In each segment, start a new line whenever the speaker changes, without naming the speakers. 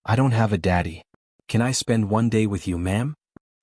I don't have a daddy. Can I spend one day with you, ma'am?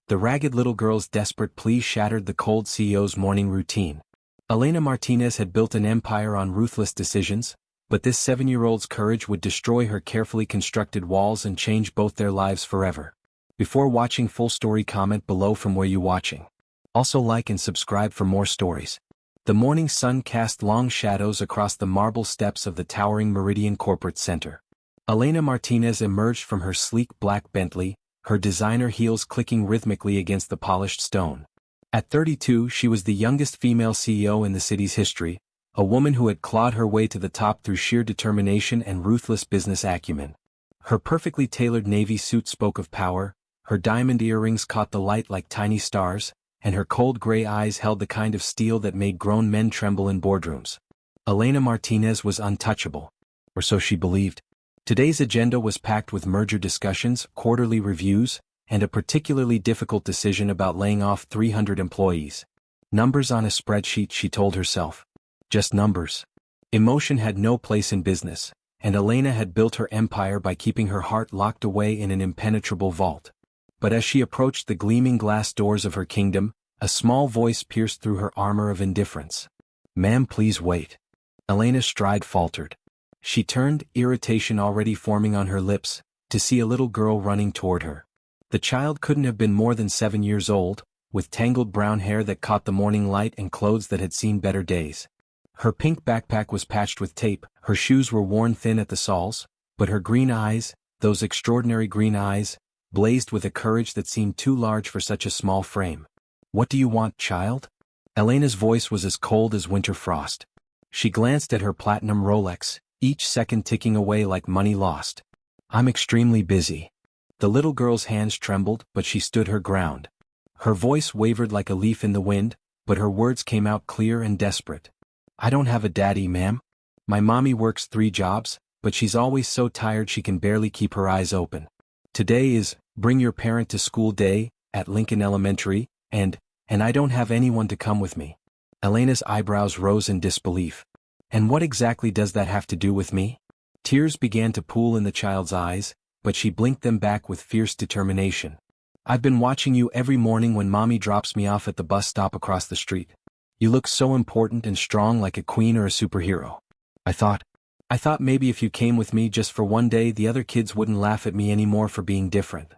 The ragged little girl's desperate plea shattered the cold CEO's morning routine. Elena Martinez had built an empire on ruthless decisions, but this 7-year-old's courage would destroy her carefully constructed walls and change both their lives forever. Before watching full story, comment below from where you watching. Also like and subscribe for more stories. The morning sun cast long shadows across the marble steps of the towering Meridian Corporate Center. Elena Martinez emerged from her sleek black Bentley, her designer heels clicking rhythmically against the polished stone. At 32, she was the youngest female CEO in the city's history, a woman who had clawed her way to the top through sheer determination and ruthless business acumen. Her perfectly tailored navy suit spoke of power, her diamond earrings caught the light like tiny stars, and her cold gray eyes held the kind of steel that made grown men tremble in boardrooms. Elena Martinez was untouchable. Or so she believed. Today's agenda was packed with merger discussions, quarterly reviews, and a particularly difficult decision about laying off 300 employees. Numbers on a spreadsheet, she told herself. Just numbers. Emotion had no place in business, and Elena had built her empire by keeping her heart locked away in an impenetrable vault. But as she approached the gleaming glass doors of her kingdom, a small voice pierced through her armor of indifference. "Ma'am, please wait." Elena's stride faltered. She turned, irritation already forming on her lips, to see a little girl running toward her. The child couldn't have been more than 7 years old, with tangled brown hair that caught the morning light and clothes that had seen better days. Her pink backpack was patched with tape, her shoes were worn thin at the soles, but her green eyes, those extraordinary green eyes, blazed with a courage that seemed too large for such a small frame. "What do you want, child?" Elena's voice was as cold as winter frost. She glanced at her platinum Rolex, each second ticking away like money lost. "I'm extremely busy." The little girl's hands trembled, but she stood her ground. Her voice wavered like a leaf in the wind, but her words came out clear and desperate. "I don't have a daddy, ma'am. My mommy works 3 jobs, but she's always so tired she can barely keep her eyes open. Today is bring your parent to school day at Lincoln Elementary, and I don't have anyone to come with me." Elena's eyebrows rose in disbelief. "And what exactly does that have to do with me?" Tears began to pool in the child's eyes, but she blinked them back with fierce determination. "I've been watching you every morning when mommy drops me off at the bus stop across the street. You look so important and strong, like a queen or a superhero. I thought maybe if you came with me just for one day the other kids wouldn't laugh at me anymore for being different."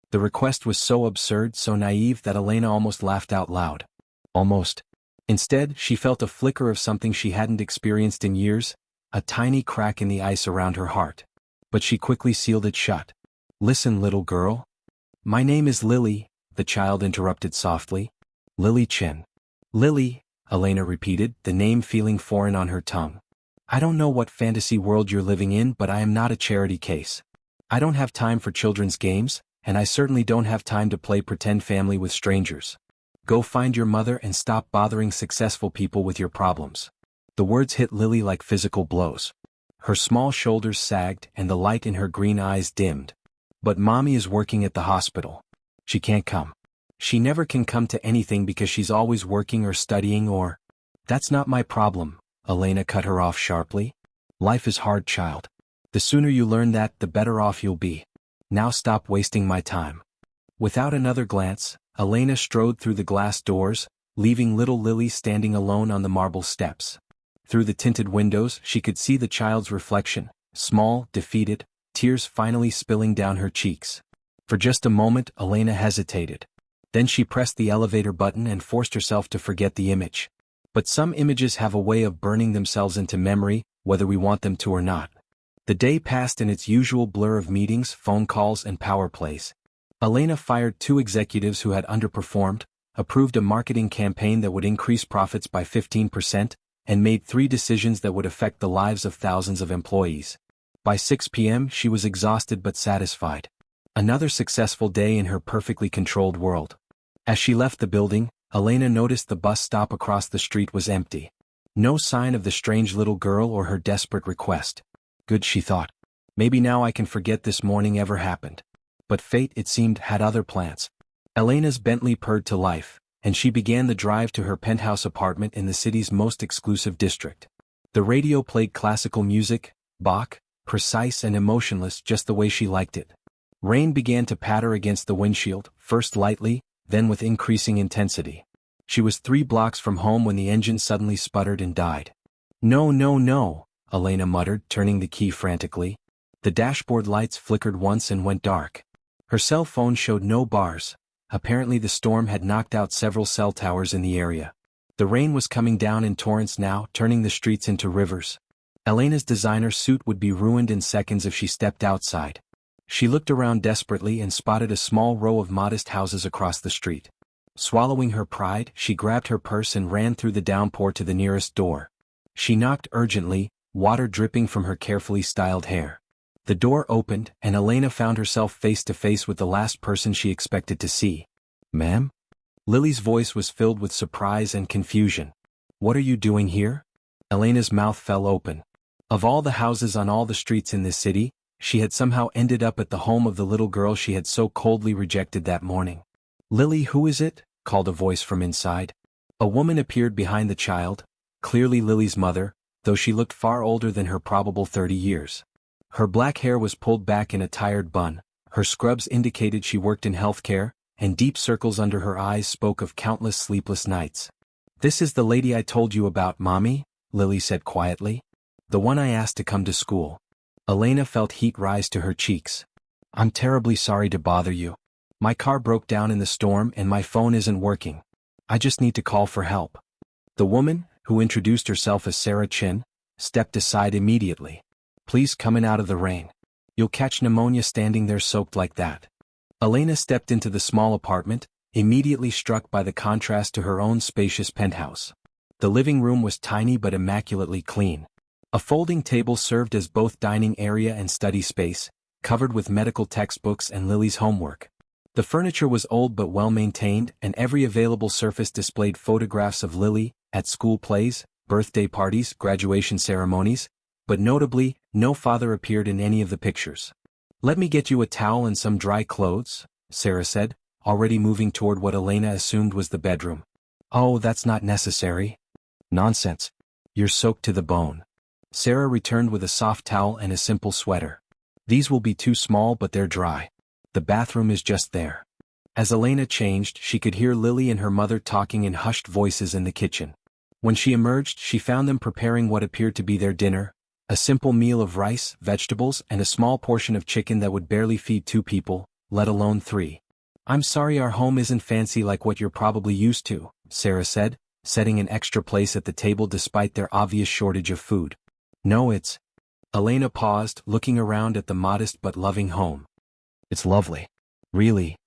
The request was so absurd, so naive that Elena almost laughed out loud. Almost. Instead, she felt a flicker of something she hadn't experienced in years, a tiny crack in the ice around her heart. But she quickly sealed it shut. "Listen, little girl." "My name is Lily," the child interrupted softly. "Lily Chen." "Lily," Elena repeated, the name feeling foreign on her tongue. "I don't know what fantasy world you're living in, but I am not a charity case. I don't have time for children's games, and I certainly don't have time to play pretend family with strangers. Go find your mother and stop bothering successful people with your problems." The words hit Lily like physical blows. Her small shoulders sagged and the light in her green eyes dimmed. "But mommy is working at the hospital. She can't come. She never can come to anything because she's always working or studying or—" "That's not my problem," Elena cut her off sharply. "Life is hard, child. The sooner you learn that, the better off you'll be. Now stop wasting my time." Without another glance, Elena strode through the glass doors, leaving little Lily standing alone on the marble steps. Through the tinted windows she could see the child's reflection, small, defeated, tears finally spilling down her cheeks. For just a moment Elena hesitated. Then she pressed the elevator button and forced herself to forget the image. But some images have a way of burning themselves into memory, whether we want them to or not. The day passed in its usual blur of meetings, phone calls, and power plays. Elena fired 2 executives who had underperformed, approved a marketing campaign that would increase profits by 15%, and made 3 decisions that would affect the lives of thousands of employees. By 6 p.m. she was exhausted but satisfied. Another successful day in her perfectly controlled world. As she left the building, Elena noticed the bus stop across the street was empty. No sign of the strange little girl or her desperate request. Good, she thought. Maybe now I can forget this morning ever happened. But fate, it seemed, had other plans. Elena's Bentley purred to life, and she began the drive to her penthouse apartment in the city's most exclusive district. The radio played classical music, Bach, precise and emotionless just the way she liked it. Rain began to patter against the windshield, first lightly, then with increasing intensity. She was 3 blocks from home when the engine suddenly sputtered and died. "No, no, no," Elena muttered, turning the key frantically. The dashboard lights flickered once and went dark. Her cell phone showed no bars. Apparently the storm had knocked out several cell towers in the area. The rain was coming down in torrents now, turning the streets into rivers. Elena's designer suit would be ruined in seconds if she stepped outside. She looked around desperately and spotted a small row of modest houses across the street. Swallowing her pride, she grabbed her purse and ran through the downpour to the nearest door. She knocked urgently, water dripping from her carefully styled hair. The door opened, and Elena found herself face to face with the last person she expected to see. "Ma'am?" Lily's voice was filled with surprise and confusion. "What are you doing here?" Elena's mouth fell open. Of all the houses on all the streets in this city, she had somehow ended up at the home of the little girl she had so coldly rejected that morning. "Lily, who is it?" called a voice from inside. A woman appeared behind the child, clearly Lily's mother, though she looked far older than her probable 30 years. Her black hair was pulled back in a tired bun, her scrubs indicated she worked in healthcare, and deep circles under her eyes spoke of countless sleepless nights. "This is the lady I told you about, Mommy," Lily said quietly. "The one I asked to come to school." Elena felt heat rise to her cheeks. "I'm terribly sorry to bother you. My car broke down in the storm and my phone isn't working. I just need to call for help." The woman, who introduced herself as Sarah Chin, stepped aside immediately. "Please come in out of the rain. You'll catch pneumonia standing there soaked like that." Elena stepped into the small apartment, immediately struck by the contrast to her own spacious penthouse. The living room was tiny but immaculately clean. A folding table served as both dining area and study space, covered with medical textbooks and Lily's homework. The furniture was old but well-maintained, and every available surface displayed photographs of Lily, at school plays, birthday parties, graduation ceremonies, but notably, no father appeared in any of the pictures. "Let me get you a towel and some dry clothes," Sarah said, already moving toward what Elena assumed was the bedroom. "Oh, that's not necessary." "Nonsense. You're soaked to the bone." Sarah returned with a soft towel and a simple sweater. "These will be too small but they're dry. The bathroom is just there." As Elena changed, she could hear Lily and her mother talking in hushed voices in the kitchen. When she emerged, she found them preparing what appeared to be their dinner, a simple meal of rice, vegetables, and a small portion of chicken that would barely feed 2 people, let alone 3. "I'm sorry our home isn't fancy like what you're probably used to," Sarah said, setting an extra place at the table despite their obvious shortage of food. "No, it's..." Elena paused, looking around at the modest but loving home. "It's lovely. Really."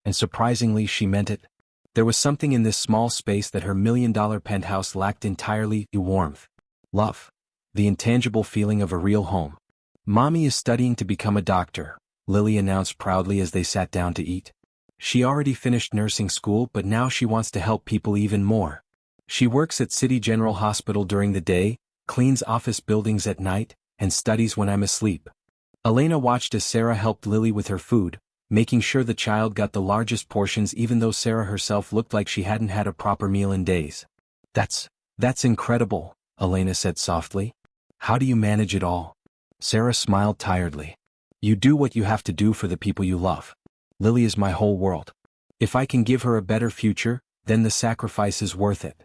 And surprisingly, she meant it. There was something in this small space that her $1 million penthouse lacked entirely: warmth, love, the intangible feeling of a real home. "Mommy is studying to become a doctor," Lily announced proudly as they sat down to eat. "She already finished nursing school, but now she wants to help people even more. She works at City General Hospital during the day, cleans office buildings at night, and studies when I'm asleep." Elena watched as Sarah helped Lily with her food, making sure the child got the largest portions even though Sarah herself looked like she hadn't had a proper meal in days. That's incredible," Elena said softly. "How do you manage it all?" Sarah smiled tiredly. "You do what you have to do for the people you love. Lily is my whole world. If I can give her a better future, then the sacrifice is worth it."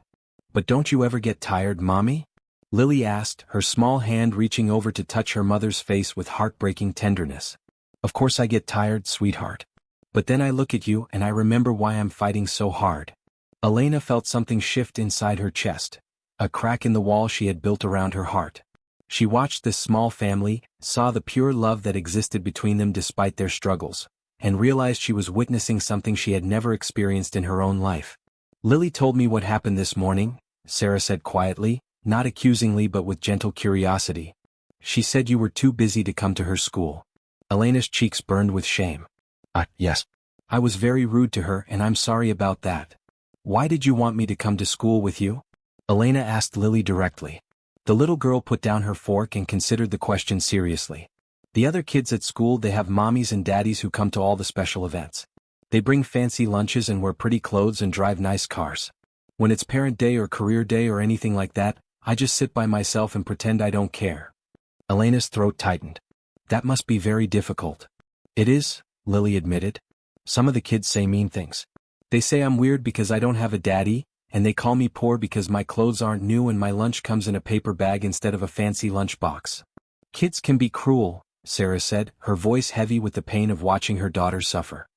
"But don't you ever get tired, Mommy?" Lily asked, her small hand reaching over to touch her mother's face with heartbreaking tenderness. "Of course I get tired, sweetheart. But then I look at you and I remember why I'm fighting so hard." Elena felt something shift inside her chest, a crack in the wall she had built around her heart. She watched this small family, saw the pure love that existed between them despite their struggles, and realized she was witnessing something she had never experienced in her own life. "Lily told me what happened this morning," Sarah said quietly, not accusingly but with gentle curiosity. "She said you were too busy to come to her school." Elena's cheeks burned with shame. Yes. I was very rude to her and I'm sorry about that." "Why did you want me to come to school with you?" Elena asked Lily directly. The little girl put down her fork and considered the question seriously. "The other kids at school, they have mommies and daddies who come to all the special events. They bring fancy lunches and wear pretty clothes and drive nice cars. When it's parent day or career day or anything like that, I just sit by myself and pretend I don't care." Elena's throat tightened. That must be very difficult. It is, Lily admitted. Some of the kids say mean things. They say I'm weird because I don't have a daddy, and they call me poor because my clothes aren't new and my lunch comes in a paper bag instead of a fancy lunchbox. Kids can be cruel, Sarah said, her voice heavy with the pain of watching her daughter suffer.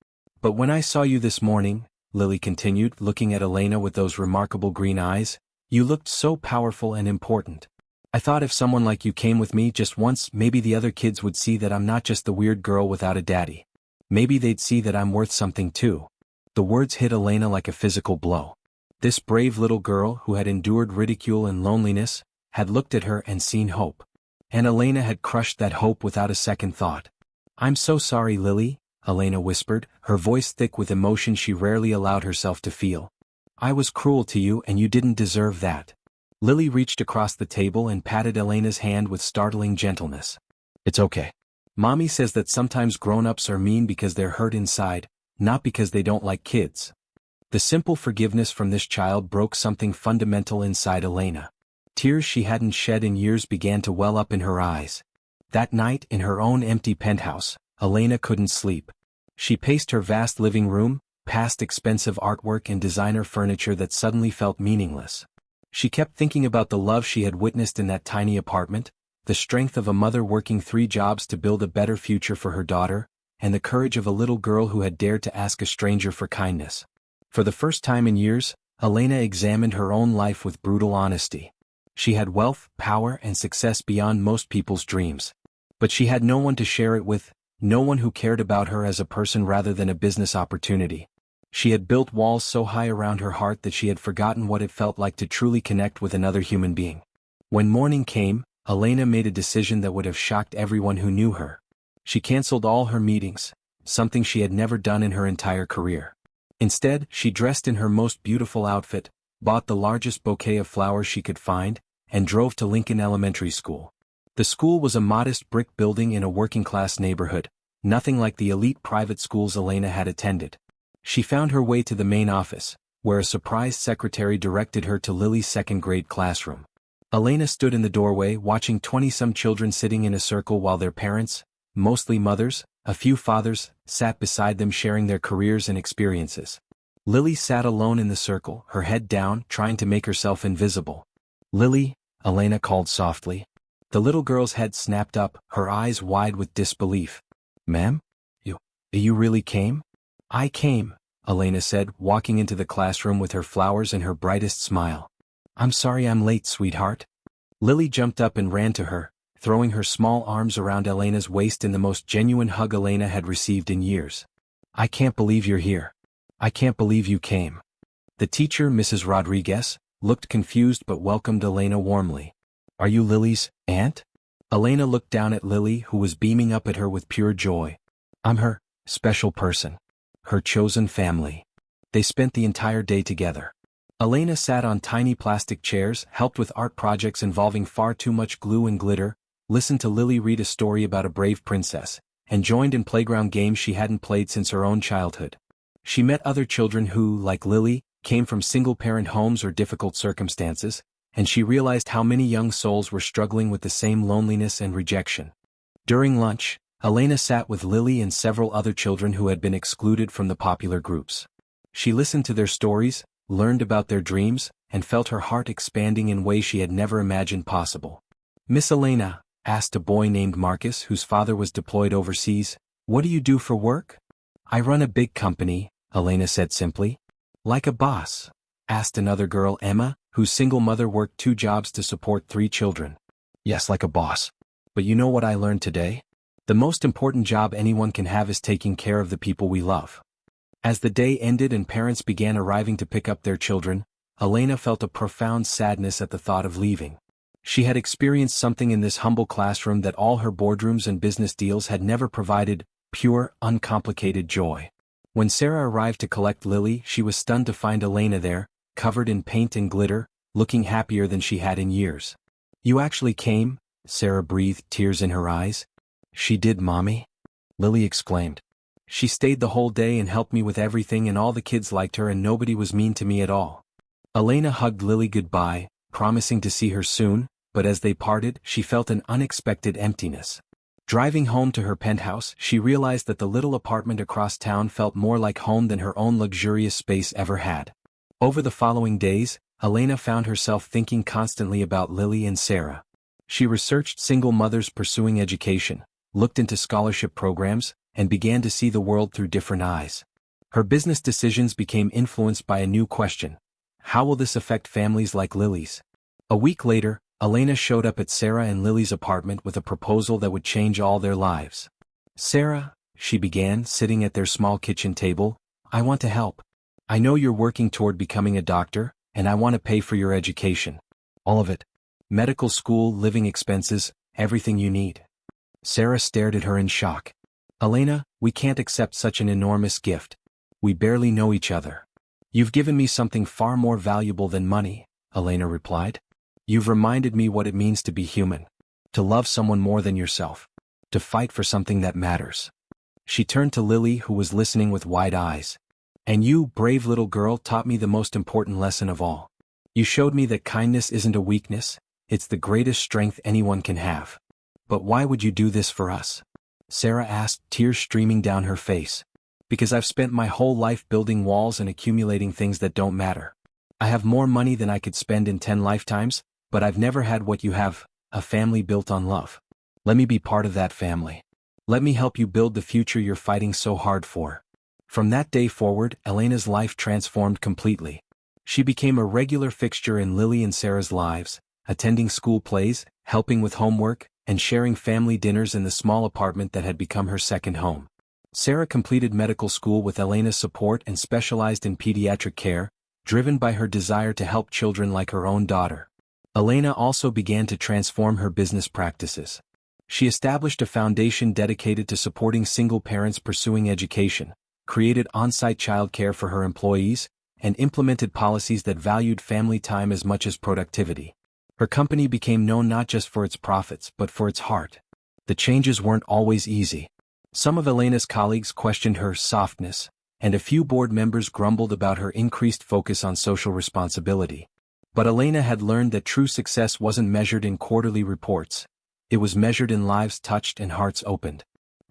But when I saw you this morning, Lily continued, looking at Elena with those remarkable green eyes, you looked so powerful and important. I thought if someone like you came with me just once, maybe the other kids would see that I'm not just the weird girl without a daddy. Maybe they'd see that I'm worth something too. The words hit Elena like a physical blow. This brave little girl who had endured ridicule and loneliness, had looked at her and seen hope. And Elena had crushed that hope without a second thought. I'm so sorry, Lily, Elena whispered, her voice thick with emotion she rarely allowed herself to feel. I was cruel to you and you didn't deserve that. Lily reached across the table and patted Elena's hand with startling gentleness. It's okay. Mommy says that sometimes grown-ups are mean because they're hurt inside, not because they don't like kids. The simple forgiveness from this child broke something fundamental inside Elena. Tears she hadn't shed in years began to well up in her eyes. That night, in her own empty penthouse, Elena couldn't sleep. She paced her vast living room, past expensive artwork and designer furniture that suddenly felt meaningless. She kept thinking about the love she had witnessed in that tiny apartment, the strength of a mother working 3 jobs to build a better future for her daughter, and the courage of a little girl who had dared to ask a stranger for kindness. For the first time in years, Elena examined her own life with brutal honesty. She had wealth, power, and success beyond most people's dreams. But she had no one to share it with, no one who cared about her as a person rather than a business opportunity. She had built walls so high around her heart that she had forgotten what it felt like to truly connect with another human being. When morning came, Elena made a decision that would have shocked everyone who knew her. She canceled all her meetings, something she had never done in her entire career. Instead, she dressed in her most beautiful outfit, bought the largest bouquet of flowers she could find, and drove to Lincoln Elementary School. The school was a modest brick building in a working-class neighborhood, nothing like the elite private schools Elena had attended. She found her way to the main office, where a surprised secretary directed her to Lily's second-grade classroom. Elena stood in the doorway watching 20-some children sitting in a circle while their parents, mostly mothers, a few fathers, sat beside them sharing their careers and experiences. Lily sat alone in the circle, her head down, trying to make herself invisible. Lily, Elena called softly. The little girl's head snapped up, her eyes wide with disbelief. Ma'am? You really came? I came, Elena said, walking into the classroom with her flowers and her brightest smile. I'm sorry I'm late, sweetheart. Lily jumped up and ran to her, throwing her small arms around Elena's waist in the most genuine hug Elena had received in years. I can't believe you're here. I can't believe you came. The teacher, Mrs. Rodriguez, looked confused but welcomed Elena warmly. Are you Lily's aunt? Elena looked down at Lily, who was beaming up at her with pure joy. I'm her special person. Her chosen family. They spent the entire day together. Elena sat on tiny plastic chairs, helped with art projects involving far too much glue and glitter, listened to Lily read a story about a brave princess, and joined in playground games she hadn't played since her own childhood. She met other children who, like Lily, came from single-parent homes or difficult circumstances, and she realized how many young souls were struggling with the same loneliness and rejection. During lunch, Elena sat with Lily and several other children who had been excluded from the popular groups. She listened to their stories, learned about their dreams, and felt her heart expanding in ways she had never imagined possible. Miss Elena, asked a boy named Marcus whose father was deployed overseas, what do you do for work? I run a big company, Elena said simply. Like a boss? Asked another girl, Emma, whose single mother worked 2 jobs to support 3 children. Yes, like a boss. But you know what I learned today? The most important job anyone can have is taking care of the people we love. As the day ended and parents began arriving to pick up their children, Elena felt a profound sadness at the thought of leaving. She had experienced something in this humble classroom that all her boardrooms and business deals had never provided: pure, uncomplicated joy. When Sarah arrived to collect Lily, she was stunned to find Elena there, covered in paint and glitter, looking happier than she had in years. You actually came? Sarah breathed, tears in her eyes. She did, Mommy, Lily exclaimed. She stayed the whole day and helped me with everything, and all the kids liked her and nobody was mean to me at all. Elena hugged Lily goodbye, promising to see her soon, but as they parted, she felt an unexpected emptiness. Driving home to her penthouse, she realized that the little apartment across town felt more like home than her own luxurious space ever had. Over the following days, Elena found herself thinking constantly about Lily and Sarah. She researched single mothers pursuing education, looked into scholarship programs, and began to see the world through different eyes. Her business decisions became influenced by a new question: how will this affect families like Lily's? A week later, Elena showed up at Sarah and Lily's apartment with a proposal that would change all their lives. "Sarah," she began, sitting at their small kitchen table, "I want to help. I know you're working toward becoming a doctor, and I want to pay for your education. All of it. Medical school, living expenses, everything you need." Sarah stared at her in shock. "Elena, we can't accept such an enormous gift. We barely know each other." "You've given me something far more valuable than money," Elena replied. "You've reminded me what it means to be human. To love someone more than yourself. To fight for something that matters." She turned to Lily, who was listening with wide eyes. "And you, brave little girl, taught me the most important lesson of all. You showed me that kindness isn't a weakness, it's the greatest strength anyone can have." "But why would you do this for us?" Sarah asked, tears streaming down her face. "Because I've spent my whole life building walls and accumulating things that don't matter. I have more money than I could spend in 10 lifetimes, but I've never had what you have, a family built on love. Let me be part of that family. Let me help you build the future you're fighting so hard for." From that day forward, Elena's life transformed completely. She became a regular fixture in Lily and Sarah's lives, attending school plays, helping with homework, and sharing family dinners in the small apartment that had become her second home. Sarah completed medical school with Elena's support and specialized in pediatric care, driven by her desire to help children like her own daughter. Elena also began to transform her business practices. She established a foundation dedicated to supporting single parents pursuing education, created on-site childcare for her employees, and implemented policies that valued family time as much as productivity. Her company became known not just for its profits but for its heart. The changes weren't always easy. Some of Elena's colleagues questioned her softness, and a few board members grumbled about her increased focus on social responsibility. But Elena had learned that true success wasn't measured in quarterly reports. It was measured in lives touched and hearts opened.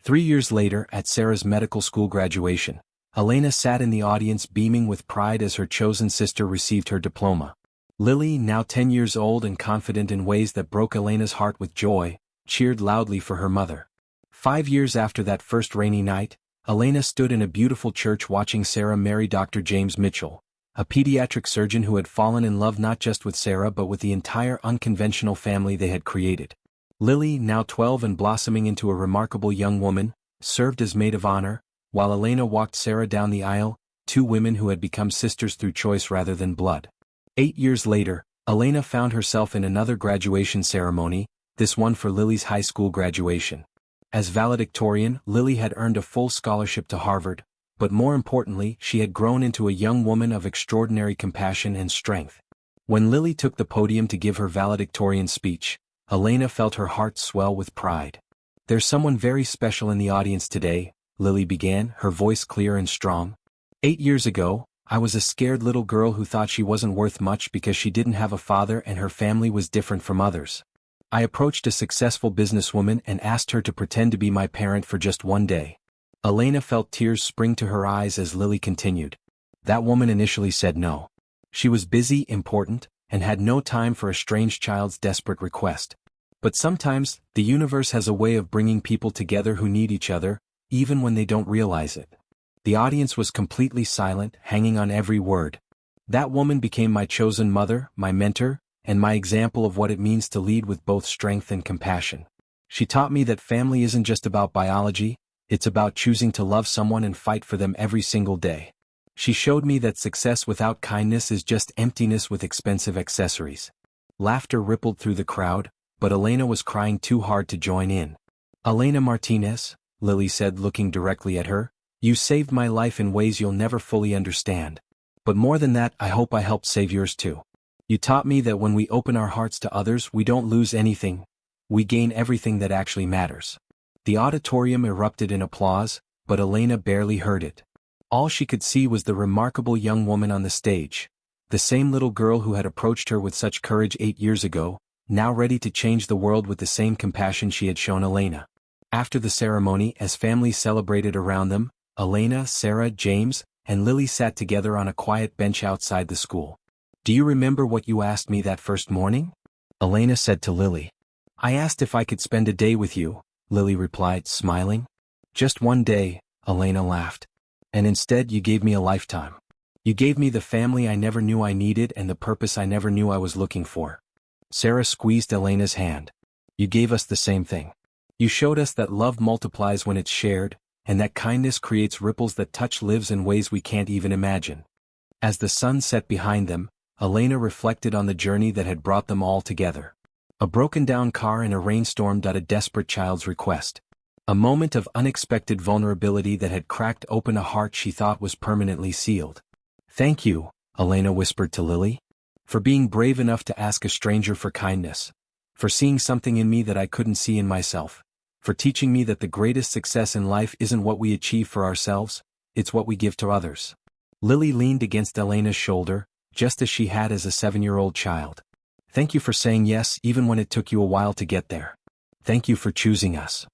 3 years later, at Sarah's medical school graduation, Elena sat in the audience beaming with pride as her chosen sister received her diploma. Lily, now 10 years old and confident in ways that broke Elena's heart with joy, cheered loudly for her mother. 5 years after that first rainy night, Elena stood in a beautiful church watching Sarah marry Dr. James Mitchell, a pediatric surgeon who had fallen in love not just with Sarah but with the entire unconventional family they had created. Lily, now 12 and blossoming into a remarkable young woman, served as maid of honor, while Elena walked Sarah down the aisle, two women who had become sisters through choice rather than blood. 8 years later, Elena found herself in another graduation ceremony, this one for Lily's high school graduation. As valedictorian, Lily had earned a full scholarship to Harvard, but more importantly, she had grown into a young woman of extraordinary compassion and strength. When Lily took the podium to give her valedictorian speech, Elena felt her heart swell with pride. "There's someone very special in the audience today," Lily began, her voice clear and strong. 8 years ago, I was a scared little girl who thought she wasn't worth much because she didn't have a father and her family was different from others. I approached a successful businesswoman and asked her to pretend to be my parent for just one day." Elena felt tears spring to her eyes as Lily continued. "That woman initially said no. She was busy, important, and had no time for a strange child's desperate request. But sometimes, the universe has a way of bringing people together who need each other, even when they don't realize it." The audience was completely silent, hanging on every word. "That woman became my chosen mother, my mentor, and my example of what it means to lead with both strength and compassion. She taught me that family isn't just about biology, it's about choosing to love someone and fight for them every single day. She showed me that success without kindness is just emptiness with expensive accessories." Laughter rippled through the crowd, but Elena was crying too hard to join in. "Elena Martinez," Lily said, looking directly at her, "you saved my life in ways you'll never fully understand. But more than that, I hope I helped save yours too. You taught me that when we open our hearts to others, we don't lose anything, we gain everything that actually matters." The auditorium erupted in applause, but Elena barely heard it. All she could see was the remarkable young woman on the stage, the same little girl who had approached her with such courage 8 years ago, now ready to change the world with the same compassion she had shown Elena. After the ceremony, as families celebrated around them, Elena, Sarah, James, and Lily sat together on a quiet bench outside the school. "Do you remember what you asked me that first morning?" Elena said to Lily. "I asked if I could spend a day with you," Lily replied, smiling. "Just one day," Elena laughed. "And instead you gave me a lifetime. You gave me the family I never knew I needed and the purpose I never knew I was looking for." Sarah squeezed Elena's hand. "You gave us the same thing. You showed us that love multiplies when it's shared, and that kindness creates ripples that touch lives in ways we can't even imagine." As the sun set behind them, Elena reflected on the journey that had brought them all together. A broken-down car in a rainstorm, a desperate child's request. A moment of unexpected vulnerability that had cracked open a heart she thought was permanently sealed. "Thank you," Elena whispered to Lily. "For being brave enough to ask a stranger for kindness. For seeing something in me that I couldn't see in myself. For teaching me that the greatest success in life isn't what we achieve for ourselves, it's what we give to others." Lily leaned against Elena's shoulder, just as she had as a 7-year-old child. "Thank you for saying yes even when it took you a while to get there. Thank you for choosing us."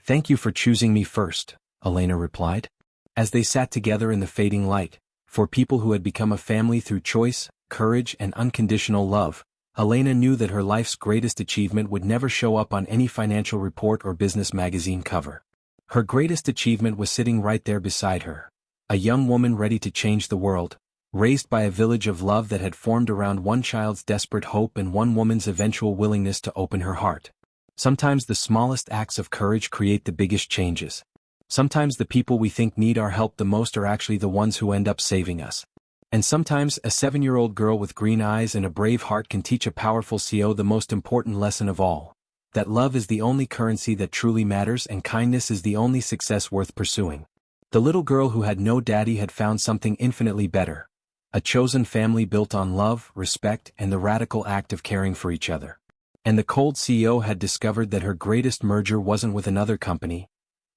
"Thank you for choosing me first," Elena replied. As they sat together in the fading light, for people who had become a family through choice, courage, and unconditional love, Elena knew that her life's greatest achievement would never show up on any financial report or business magazine cover. Her greatest achievement was sitting right there beside her. A young woman ready to change the world, raised by a village of love that had formed around one child's desperate hope and one woman's eventual willingness to open her heart. Sometimes the smallest acts of courage create the biggest changes. Sometimes the people we think need our help the most are actually the ones who end up saving us. And sometimes a 7-year-old girl with green eyes and a brave heart can teach a powerful CEO the most important lesson of all. That love is the only currency that truly matters and kindness is the only success worth pursuing. The little girl who had no daddy had found something infinitely better. A chosen family built on love, respect, and the radical act of caring for each other. And the cold CEO had discovered that her greatest merger wasn't with another company.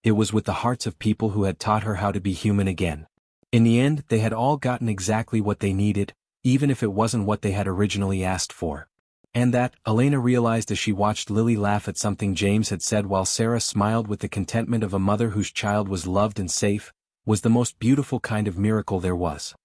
It was with the hearts of people who had taught her how to be human again. In the end, they had all gotten exactly what they needed, even if it wasn't what they had originally asked for. And that, Elena realized as she watched Lily laugh at something James had said while Sarah smiled with the contentment of a mother whose child was loved and safe, was the most beautiful kind of miracle there was.